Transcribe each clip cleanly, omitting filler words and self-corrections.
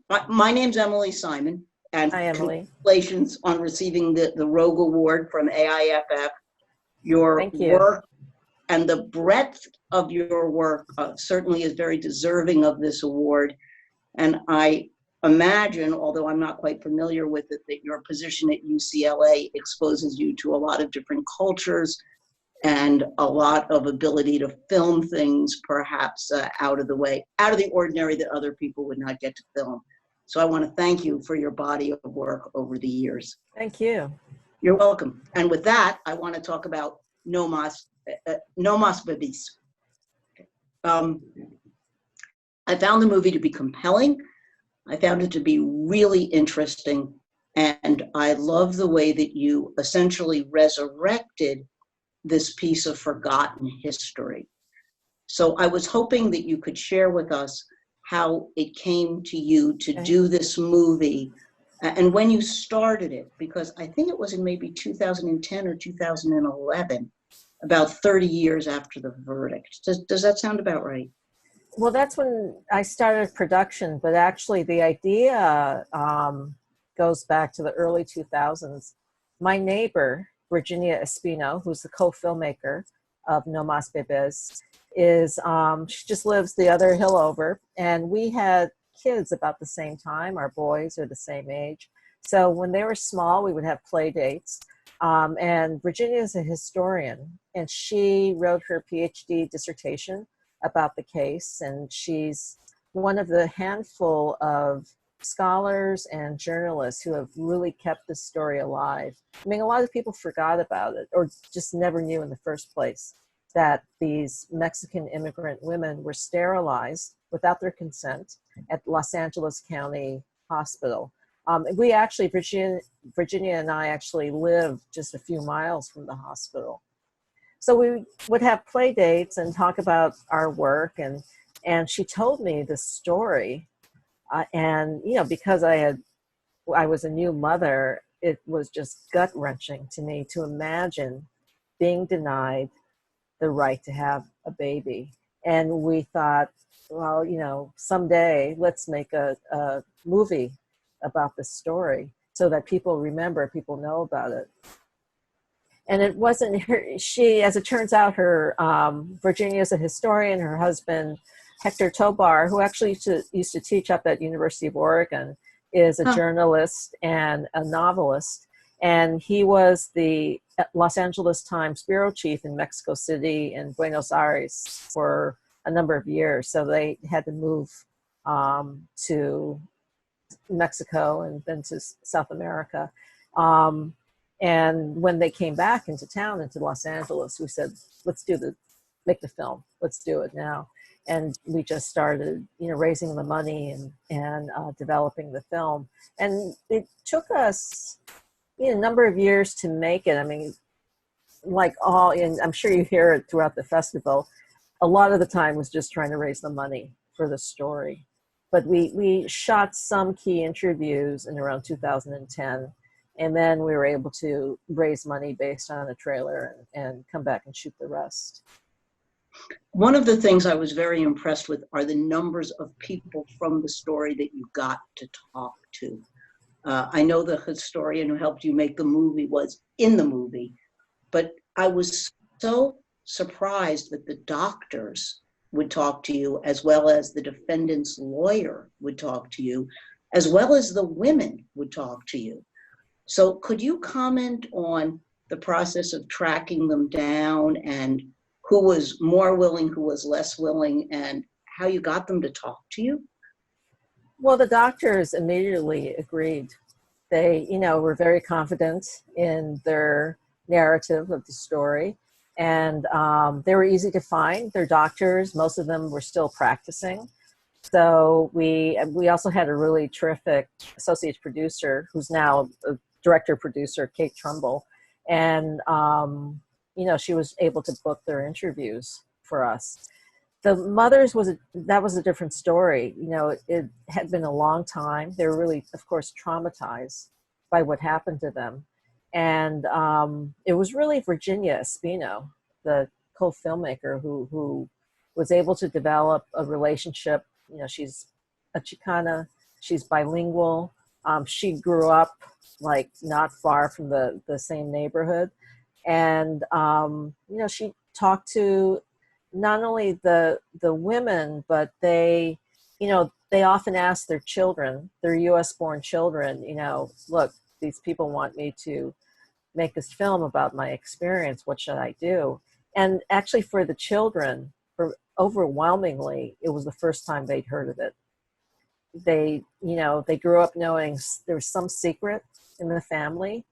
My name's Emily Simon, and Hi, Emily. congratulations on receiving the Rogue Award from AIFF. Your Thank you. work and the breadth of your work certainly is very deserving of this award. And I imagine, although I'm not quite familiar with it, that your position at UCLA exposes you to a lot of different cultures and a lot of ability to film things perhaps out of the ordinary that other people would not get to film. So I want to thank you for your body of work over the years. Thank you. You're welcome. And with that, I want to talk about No Más Bebés. I found the movie to be compelling. I found it to be really interesting. And I love the way that you essentially resurrected this piece of forgotten history. So I was hoping that you could share with us how it came to you to do this movie and when you started it, because I think it was in maybe 2010 or 2011, about 30 years after the verdict. Does that sound about right? Well, that's when I started production, but actually the idea goes back to the early 2000s. My neighbor, Virginia Espino, who's the co-filmmaker of No Más Bebés, she just lives the other hill over, and we had kids about the same time. Our boys are the same age. So when they were small, we would have play dates. And Virginia is a historian, and she wrote her PhD dissertation about the case, and she's one of the handful of scholars and journalists who have really kept this story alive. I mean, a lot of people forgot about it or just never knew in the first place that these Mexican immigrant women were sterilized without their consent at Los Angeles County Hospital. We actually, Virginia and I actually lived just a few miles from the hospital. So we would have play dates and talk about our work, and she told me this story. And, you know, because I was a new mother, it was just gut-wrenching to me to imagine being denied the right to have a baby. And we thought, well, you know, someday let's make a movie about this story so that people remember, people know about it. And it wasn't her, as it turns out, Virginia is a historian. Her husband, Hector Tobar, who actually used to teach up at University of Oregon, is a journalist and a novelist. And he was the Los Angeles Times bureau chief in Mexico City and Buenos Aires for a number of years. So they had to move to Mexico and then to South America. And when they came back into town, into Los Angeles, we said, let's make the film. Let's do it now. And we just started, you know, raising the money and developing the film. And it took us, you know, a number of years to make it. I mean, I'm sure you hear it throughout the festival, a lot of the time was just trying to raise the money for the story. But we shot some key interviews in around 2010. And then we were able to raise money based on a trailer and come back and shoot the rest. One of the things I was very impressed with are the numbers of people from the story that you got to talk to. I know the historian who helped you make the movie was in the movie, but I was so surprised that the doctors would talk to you, as well as the defendant's lawyer would talk to you, as well as the women would talk to you. So could you comment on the process of tracking them down and who was more willing, who was less willing, and how you got them to talk to you? Well, the doctors immediately agreed. They, you know, were very confident in their narrative of the story. And they were easy to find. They're doctors. Most of them were still practicing. So we also had a really terrific associate producer who's now a director producer, Kate Trumbull. And, you know, she was able to book their interviews for us. The mothers that was a different story. You know, it had been a long time. They were really, of course, traumatized by what happened to them. And it was really Virginia Espino, the co-filmmaker, who was able to develop a relationship. You know, she's a Chicana She's bilingual. She grew up like not far from the same neighborhood. And, you know, she talked to not only the women, but they, you know, they often ask their children, their US born children, you know, look, these people want me to make this film about my experience. What should I do? And actually for the children, overwhelmingly, it was the first time they'd heard of it. They, you know, they grew up knowing there was some secret in the family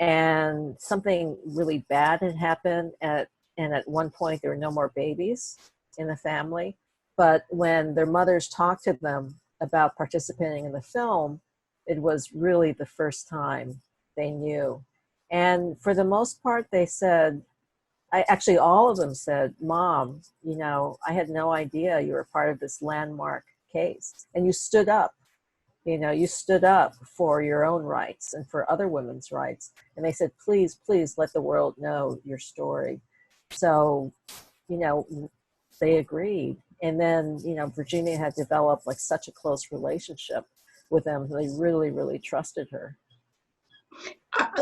and something really bad had happened and at one point there were no more babies in the family. But when their mothers talked to them about participating in the film, it was really the first time they knew. And for the most part, they said, actually all of them said, Mom, you know, I had no idea you were part of this landmark case. And you stood up, you know, you stood up for your own rights and for other women's rights. And they said, please, please let the world know your story. So, you know, they agreed. And then, you know, Virginia had developed like such a close relationship with them. They really, really trusted her.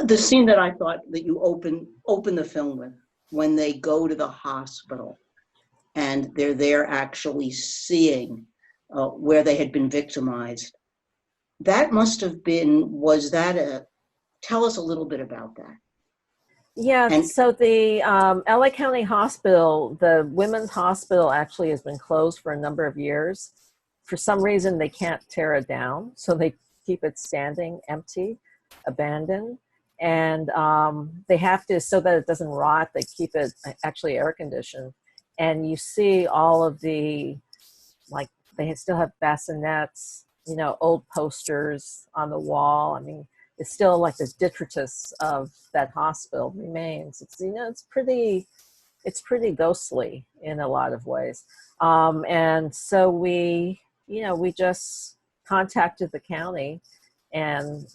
The scene that I thought that you open the film with, when they go to the hospital and they're there actually seeing where they had been victimized, that must have been, tell us a little bit about that. Yeah, so the LA County Hospital, the women's hospital actually has been closed for a number of years. For some reason, they can't tear it down, so they keep it standing, empty, abandoned. And they have to, so that it doesn't rot, they keep it actually air conditioned. And you see all of the, like, they still have bassinets, you know, old posters on the wall. I mean, it's still like the detritus of that hospital remains. It's, you know, it's pretty ghostly in a lot of ways. And so we, you know, we just contacted the county and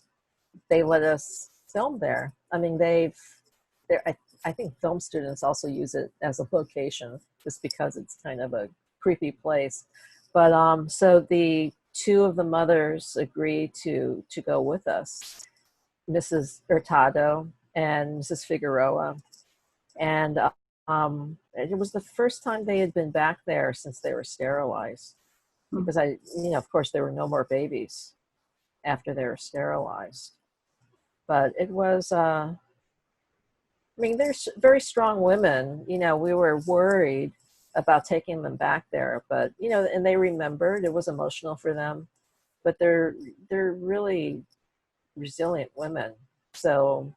they let us film there. I mean, I think film students also use it as a location just because it's kind of a creepy place. But so the two of the mothers agreed to go with us, Mrs. Hurtado and Mrs. Figueroa. And it was the first time they had been back there since they were sterilized. Because you know, of course, there were no more babies after they were sterilized. But it was, I mean, they're very strong women. You know, we were worried about taking them back there, but, you know, and they remembered. It was emotional for them, but they're really resilient women. So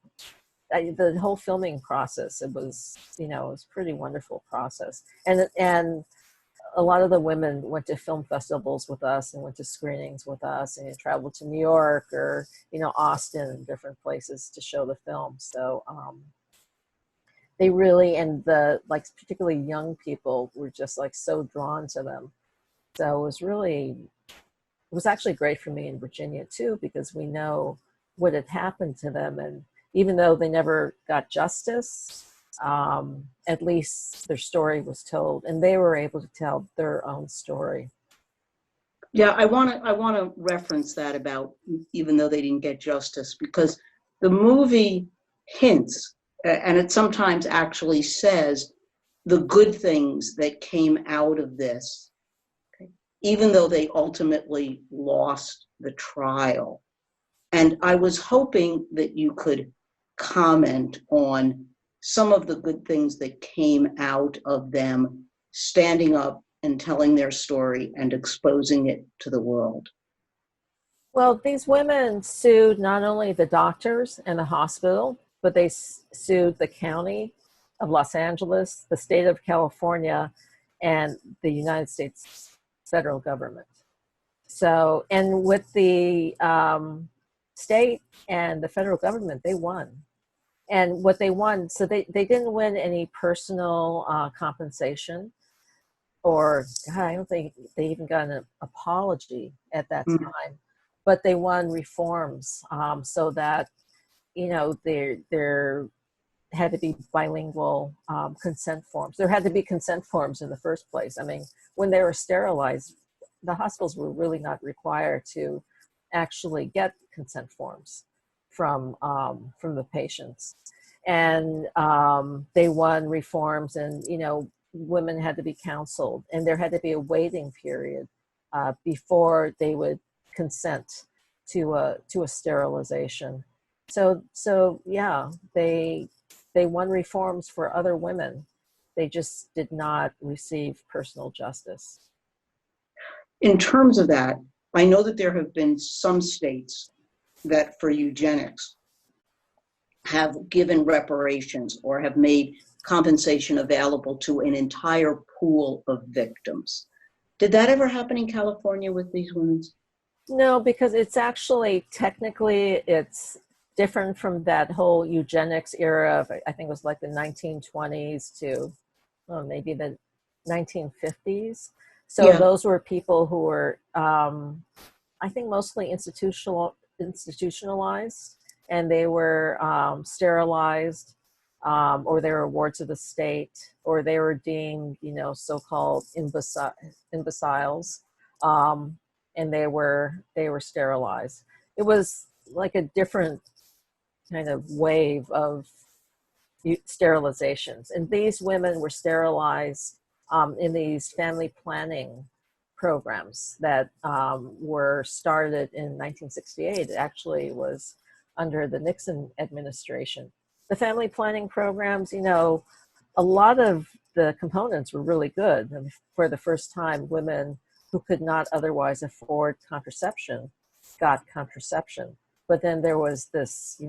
the whole filming process, it was, you know, it was a pretty wonderful process. And a lot of the women went to film festivals with us and went to screenings with us and traveled to New York or, you know, Austin and different places to show the film. So they really, and the, like, particularly young people were just like so drawn to them. So it was actually great for me in Virginia too, because we know what had happened to them. And even though they never got justice, at least their story was told and they were able to tell their own story. Yeah, I want to reference that about even though they didn't get justice, because the movie hints, and it sometimes actually says, the good things that came out of this, okay, even though they ultimately lost the trial. And I was hoping that you could comment on some of the good things that came out of them standing up and telling their story and exposing it to the world. Well, these women sued not only the doctors and the hospital, but they sued the county of Los Angeles, the state of California, and the United States federal government. So, and with the state and the federal government, they won. And what they won, so they didn't win any personal compensation, or God, I don't think they even got an apology at that time, but they won reforms so that, you know, there had to be bilingual consent forms. There had to be consent forms in the first place. I mean, when they were sterilized, the hospitals were really not required to actually get consent forms from the patients. And they won reforms, and women had to be counseled, and there had to be a waiting period before they would consent to a sterilization. So yeah, they won reforms for other women. They just did not receive personal justice. In terms of that, I know that there have been some states that for eugenics have given reparations or have made compensation available to an entire pool of victims. Did that ever happen in California with these women? No, because it's actually, technically, it's different from that whole eugenics era of, I think it was like the 1920s to maybe the 1950s. So Yeah. those were people who were, I think, mostly institutionalized, and they were sterilized, or they were wards of the state, or they were deemed, so-called imbeciles, and they were sterilized. It was like a different kind of wave of sterilizations, and these women were sterilized in these family planning programs that were started in 1968. It actually was under the Nixon administration. The family planning programs, a lot of the components were really good. And for the first time, women who could not otherwise afford contraception got contraception. But then there was this,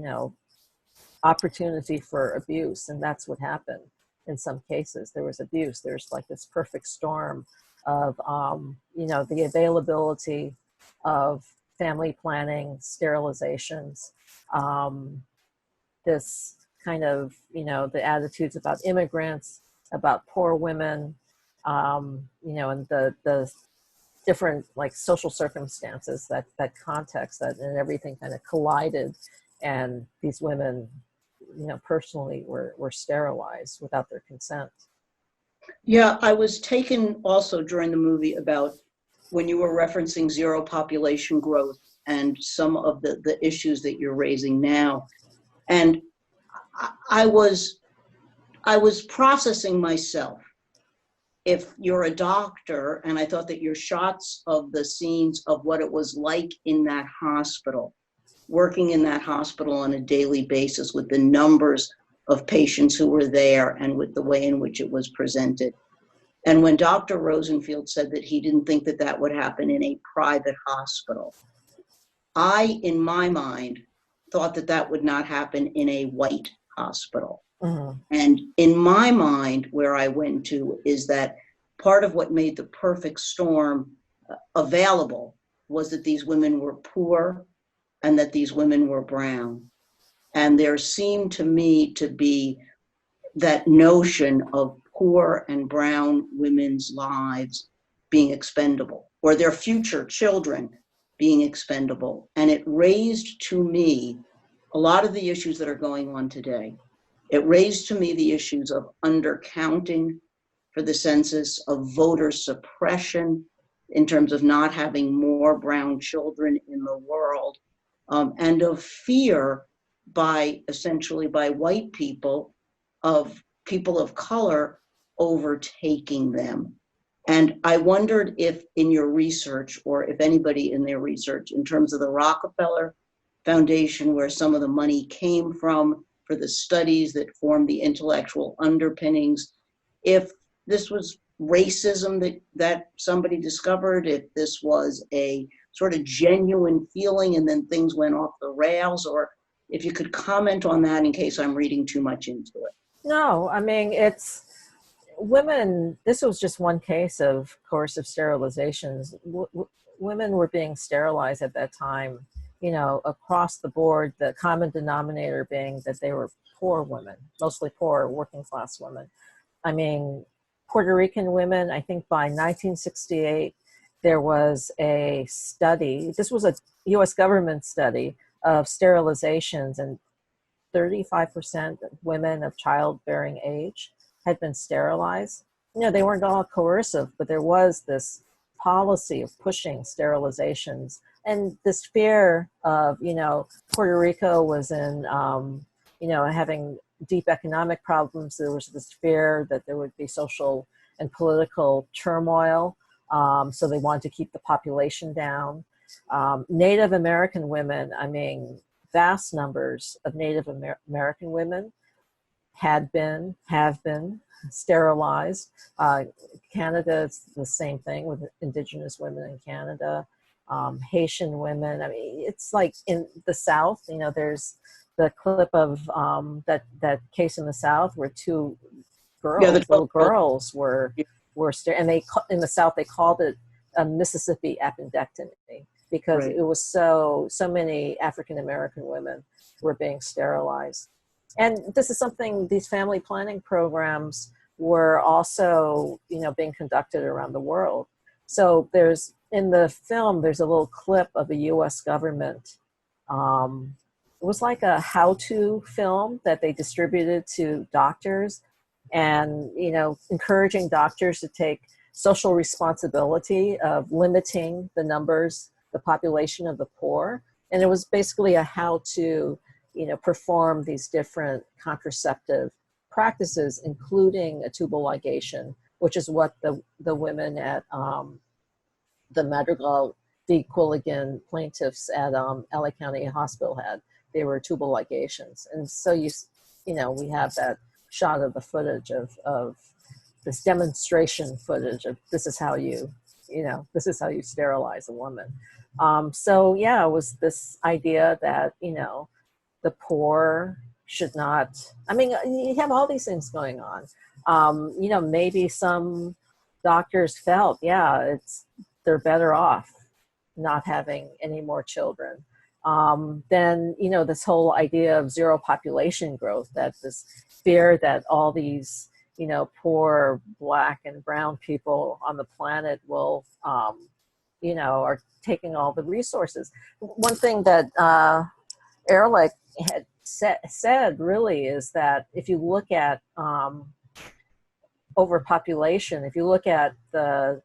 opportunity for abuse, and that's what happened. In some cases, there was abuse. There's like this perfect storm of, the availability of family planning, sterilizations, this kind of, the attitudes about immigrants, about poor women, and the different like social circumstances, that context, that and everything kind of collided, and these women, personally were sterilized without their consent. Yeah, I was taken also during the movie about when you were referencing zero population growth and some of the issues that you're raising now. And I was processing myself. If you're a doctor, and I thought that your shots of the scenes of what it was like in that hospital, working in that hospital on a daily basis with the numbers of patients who were there and with the way in which it was presented. And when Dr. Rosenfield said that he didn't think that that would happen in a private hospital, I, in my mind, thought that that would not happen in a white hospital. Mm-hmm. And in my mind, where I went to is that part of what made the perfect storm available was that these women were poor and that these women were brown. And there seemed to me to be that notion of poor and brown women's lives being expendable, or their future children being expendable. And it raised to me a lot of the issues that are going on today. It raised to me the issues of undercounting for the census, of voter suppression in terms of not having more brown children in the world, and of fear essentially by white people of people of color overtaking them. And I wondered if in your research, or if anybody in their research, in terms of the Rockefeller Foundation, where some of the money came from for the studies that formed the intellectual underpinnings, if this was racism that somebody discovered, if this was a sort of genuine feeling and then things went off the rails, or if you could comment on that in case I'm reading too much into it. No, I mean, it's women. This was just one case of coercive sterilizations. Women were being sterilized at that time, across the board, the common denominator being that they were poor women, mostly poor working class women. I mean, Puerto Rican women, I think by 1968, there was a study, this was a US government study of sterilizations, and 35% of women of childbearing age had been sterilized. They weren't all coercive, but there was this policy of pushing sterilizations, and this fear of, Puerto Rico was in, having deep economic problems. There was this fear that there would be social and political turmoil. So they wanted to keep the population down. Native American women, vast numbers of Native American women have been sterilized. Canada is the same thing with Indigenous women in Canada. Haitian women. It's like in the South, there's the clip of that case in the South where two little girls were and in the South they called it a Mississippi appendectomy because it was so many African American women were being sterilized. And this is something, these family planning programs were also, being conducted around the world. So in the film, there's a little clip of the US government. It was like a how-to film that they distributed to doctors and, encouraging doctors to take social responsibility of limiting the population of the poor. And it was basically a how-to, perform these different contraceptive practices, including a tubal ligation, which is what the women at the Madrigal de Quilligan plaintiffs at LA County Hospital had. They were tubal ligations. And so we have that shot of the footage of this demonstration footage of this is how you sterilize a woman. It was this idea that, the poor should not, you have all these things going on. Maybe some doctors felt, they're better off not having any more children. Then, this whole idea of zero population growth, that this fear that all these, poor Black and brown people on the planet will, are taking all the resources. One thing that Ehrlich had said really is that if you look at overpopulation, if you look at the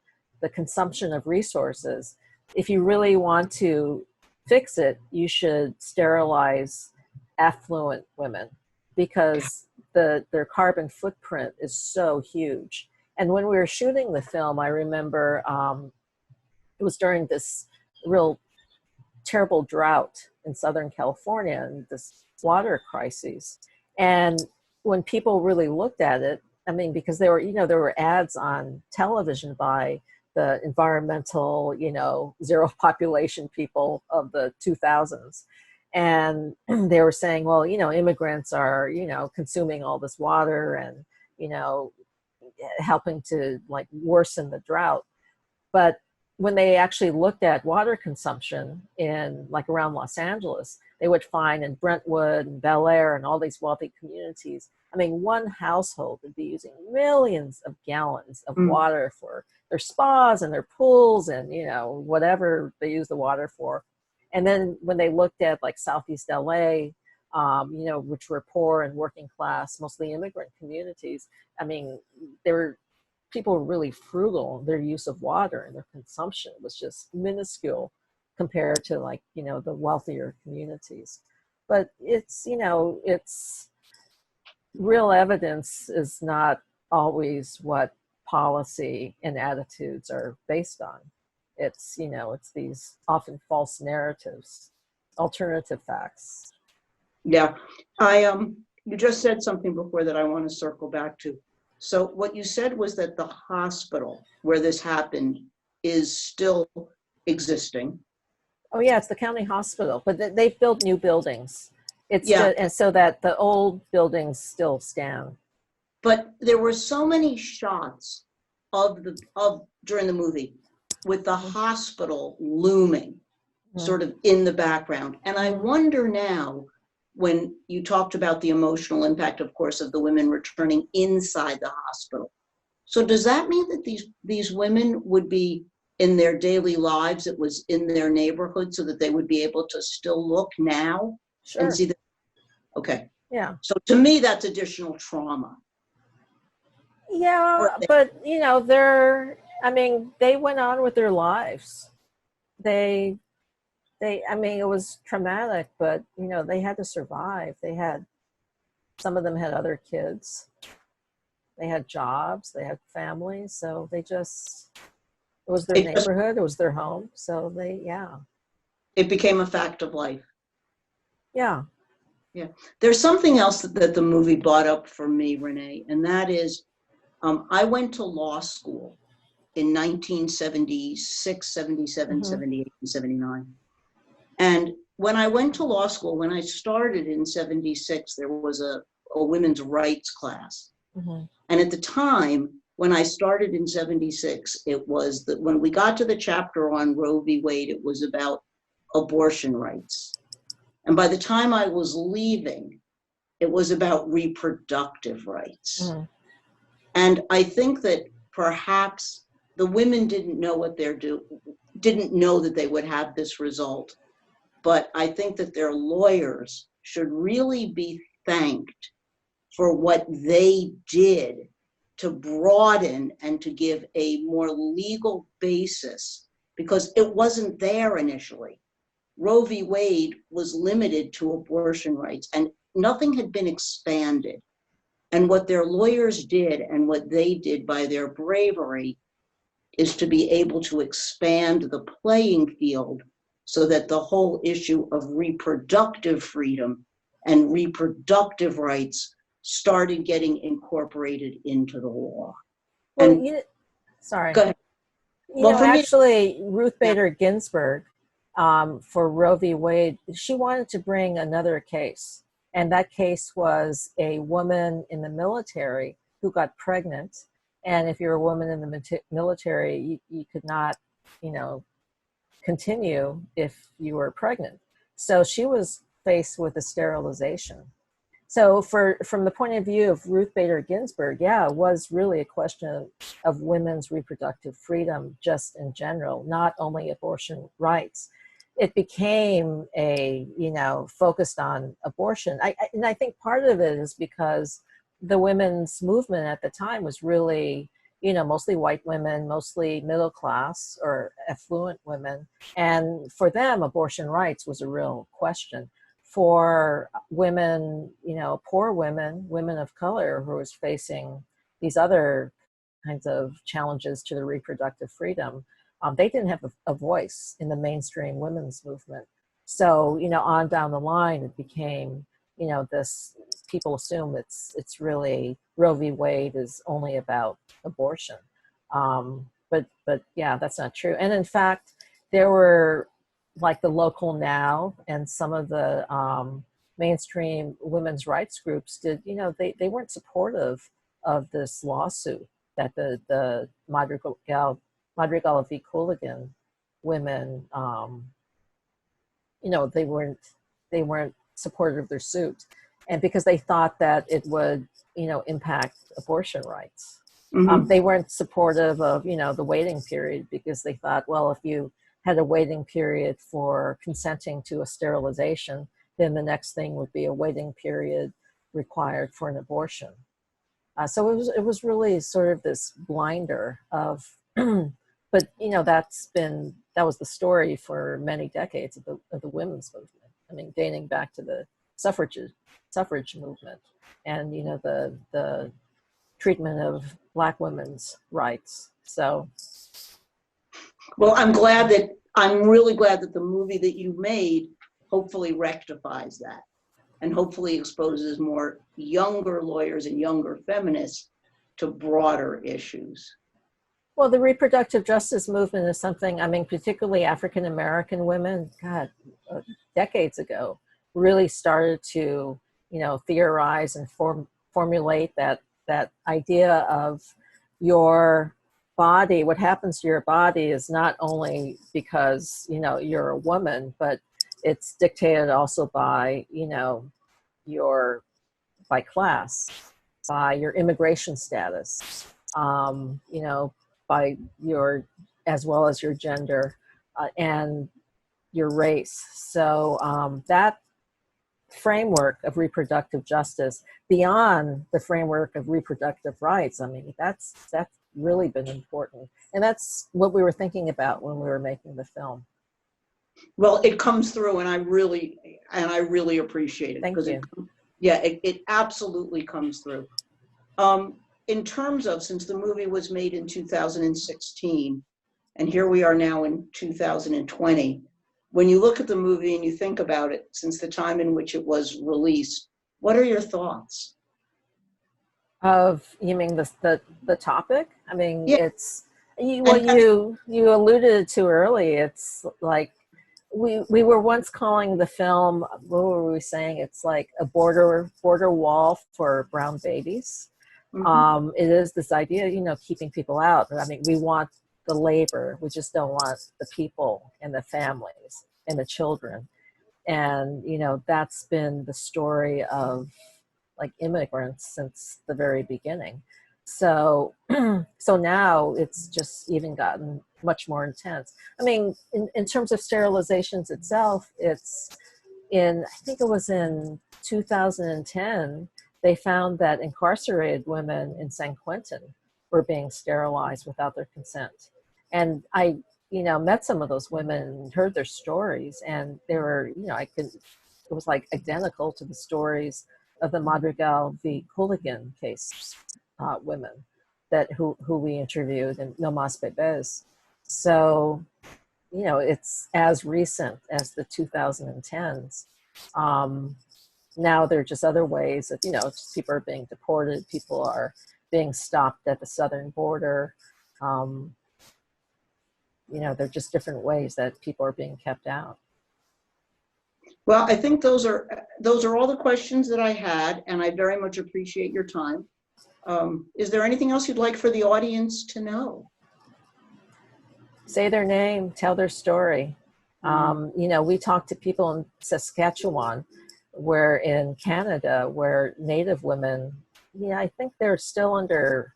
consumption of resources, if you really want to fix it, you should sterilize affluent women because their carbon footprint is so huge. And when we were shooting the film, I remember it was during this real terrible drought in Southern California and this water crisis. And when people really looked at it, because there were ads on television by the environmental, zero population people of the 2000s. And they were saying, well, immigrants are, consuming all this water and, helping to worsen the drought. But when they actually looked at water consumption in around Los Angeles, they would find in Brentwood and Bel Air and all these wealthy communities, one household would be using millions of gallons of water for their spas and their pools and, whatever they use the water for. And then when they looked at Southeast LA, which were poor and working class, mostly immigrant communities, people were really frugal in their use of water, and their consumption was just minuscule compared to the wealthier communities. But it's real evidence is not always what policy and attitudes are based on. It's these often false narratives, alternative facts. Yeah, you just said something before that I want to circle back to. So what you said was that the hospital where this happened is still existing. Oh yeah, it's the county hospital, but they've built new buildings. And so that the old buildings still stand. But there were so many shots of during the movie with the hospital looming sort of in the background. And I wonder now, when you talked about the emotional impact, of course, of the women returning inside the hospital. So does that mean that these women would be in their daily lives, it was in their neighborhood, so that they would be able to still look now and see that? Okay. Yeah. So to me, that's additional trauma. Yeah, but they're I mean, they went on with their lives. They, I mean, it was traumatic, but you know, they had to survive. They had, some of them had other kids. They had jobs. They had families. So they just, it was their neighborhood. It was their home. So they, yeah. It became a fact of life. Yeah. Yeah. There's something else that the movie brought up for me, Renee, and that is I went to law school in 1976, 77, 78, and 79. And when I went to law school, when I started in 76, there was a women's rights class. And at the time, when I started in 76, it was that when we got to the chapter on Roe v. Wade, it was about abortion rights. And by the time I was leaving, it was about reproductive rights. And I think that perhaps the women didn't know what they're doing, didn't know that they would have this result. But I think that their lawyers should really be thanked for what they did to broaden and to give a more legal basis, because it wasn't there initially. Roe v. Wade was limited to abortion rights and nothing had been expanded. And what their lawyers did and what they did by their bravery is to be able to expand the playing field so that the whole issue of reproductive freedom and reproductive rights started getting incorporated into the law. Well, And sorry. go ahead. You know, actually, Ruth Bader Ginsburg, for Roe v. Wade, she wanted to bring another case. And that case was a woman in the military who got pregnant. And if you're a woman in the military, you could not, you know, continue if you were pregnant. So she was faced with a sterilization. So from the point of view of Ruth Bader Ginsburg, yeah, it was really a question of women's reproductive freedom just in general, not only abortion rights. It became a, you know, focused on abortion. And I think part of it is because the women's movement at the time was really, you know, mostly white women, mostly middle class or affluent women. And for them, abortion rights was a real question. For women, you know, poor women, women of color who was facing these other kinds of challenges to their reproductive freedom, they didn't have a voice in the mainstream women's movement. So, you know, on down the line, it became, you know, this, people assume it's really Roe v. Wade is only about abortion. But yeah, that's not true. And in fact, there were like the Local Now and some of the mainstream women's rights groups did, you know, they weren't supportive of this lawsuit that the Madrigal v. Cooligan women, you know, they weren't supportive of their suit, and because they thought that it would, you know, impact abortion rights. They weren't supportive of, you know, the waiting period, because they thought, well, if you had a waiting period for consenting to a sterilization, then the next thing would be a waiting period required for an abortion. So it was really sort of this blinder of, but you know, that was the story for many decades of the women's movement. I mean, dating back to the suffrage movement, and you know, the treatment of Black women's rights. So, well, I'm really glad that the movie that you made hopefully rectifies that, and hopefully exposes more younger lawyers and younger feminists to broader issues. Well, the reproductive justice movement is something, I mean, particularly African-American women, God, decades ago, really started to, you know, theorize and formulate that idea of your body. What happens to your body is not only because, you know, you're a woman, but it's dictated also by, you know, by class, by your immigration status, you know, by as well as your gender and your race. So that framework of reproductive justice, beyond the framework of reproductive rights, I mean, that's really been important. And that's what we were thinking about when we were making the film. Well, it comes through, and I really appreciate it. Thank you. It absolutely comes through. In terms of, since the movie was made in 2016, and here we are now in 2020, when you look at the movie and you think about it since the time in which it was released, what are your thoughts? Of, you mean the topic? I mean, Yeah. it's what you alluded to early. It's like we were once calling the film, what were we saying? It's like a border wall for brown babies. Mm-hmm. It is this idea, keeping people out. I mean, we want the labor. We just don't want the people and the families and the children. And, that's been the story of like immigrants since the very beginning. So, so now it's just even gotten much more intense. I mean, in terms of sterilizations itself, I think it was in 2010, they found that incarcerated women in San Quentin were being sterilized without their consent. And I, met some of those women and heard their stories, and they were, it was like identical to the stories of the Madrigal v. Hooligan case women who we interviewed in No Más Bebés. So, it's as recent as the 2010s. Now there are just other ways of, just people are being deported, people are being stopped at the southern border. There are just different ways that people are being kept out. Well, I think those are all the questions that I had, and I very much appreciate your time. Is there anything else you'd like for the audience to know? Say their name, tell their story. We talk to people in Saskatchewan, where in Canada, where Native women, I think they're still under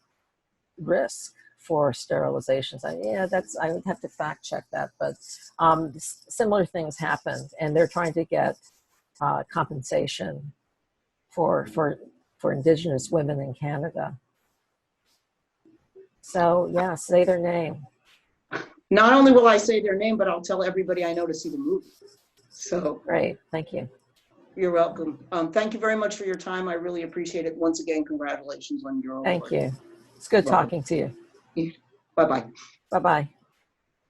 risk for sterilizations. I would have to fact check that, but similar things happened, and they're trying to get compensation for Indigenous women in Canada. So yeah, say their name. Not only will I say their name, but I'll tell everybody I know to see the movie. So great, thank you. You're welcome. Thank you very much for your time. I really appreciate it. Once again, congratulations on your award. Thank you. It's good talking to you. Bye-bye. Bye-bye.